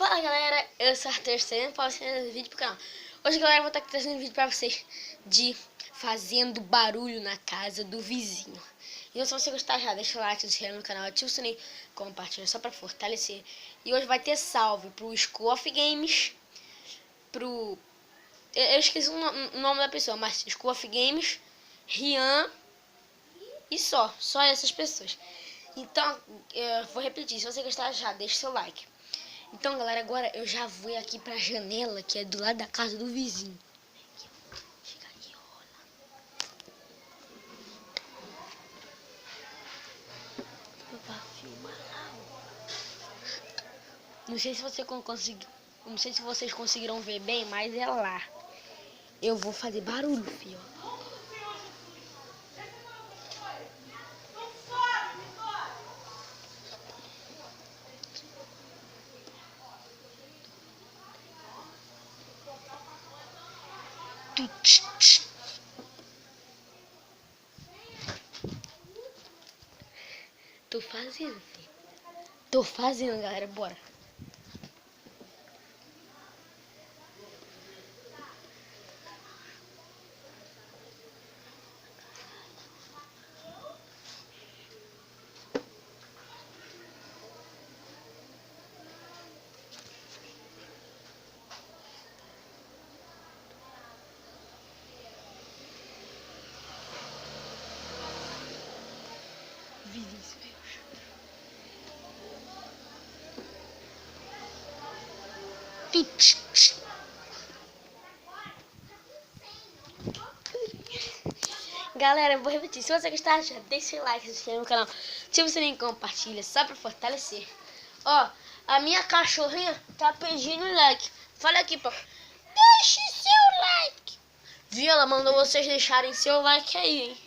Fala galera, eu sou Arthur Sena, trazendo vídeo pro canal. Hoje galera, eu vou estar trazendo vídeo pra vocês de fazendo barulho na casa do vizinho. Então se você gostar já deixa o like, se inscreve no canal, ativa o sininho, compartilha só pra fortalecer. E hoje vai ter salve pro School of Games, pro... Eu esqueci o nome da pessoa, mas School of Games, Rian e só essas pessoas. Então, eu vou repetir, se você gostar já deixa seu like. Então galera, agora eu já vou aqui pra janela, que é do lado da casa do vizinho. Chega aqui, rola. Não sei se você conseguiu, não sei se vocês conseguiram ver bem, mas é lá. Eu vou fazer barulho, filho. Tô fazendo, filho. Tô fazendo, galera, bora. Galera, eu vou repetir. Se você gostar, já deixa seu like, se inscreve no canal. Se você nem compartilha, só pra fortalecer. Ó, a minha cachorrinha tá pedindo like. Fala aqui, pô. Deixe seu like. Viu? Ela mandou vocês deixarem seu like aí, hein?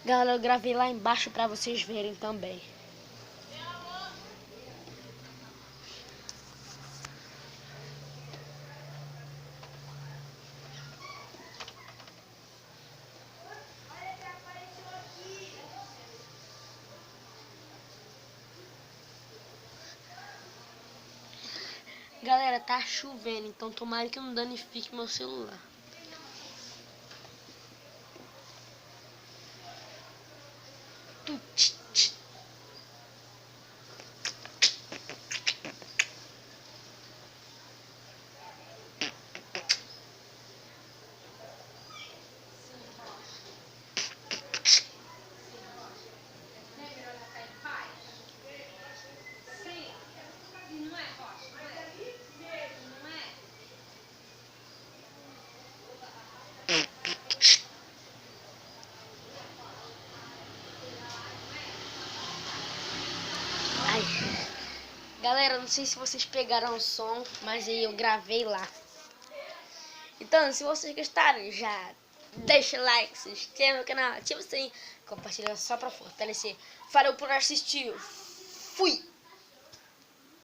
Galera, eu gravei lá embaixo pra vocês verem também. Galera, tá chovendo, então tomara que não danifique meu celular. Galera, não sei se vocês pegaram o som, mas aí eu gravei lá. Então, se vocês gostaram, já deixa o like, se inscreve no canal, ativa o sininho, compartilha só pra fortalecer. Valeu por assistir. Fui!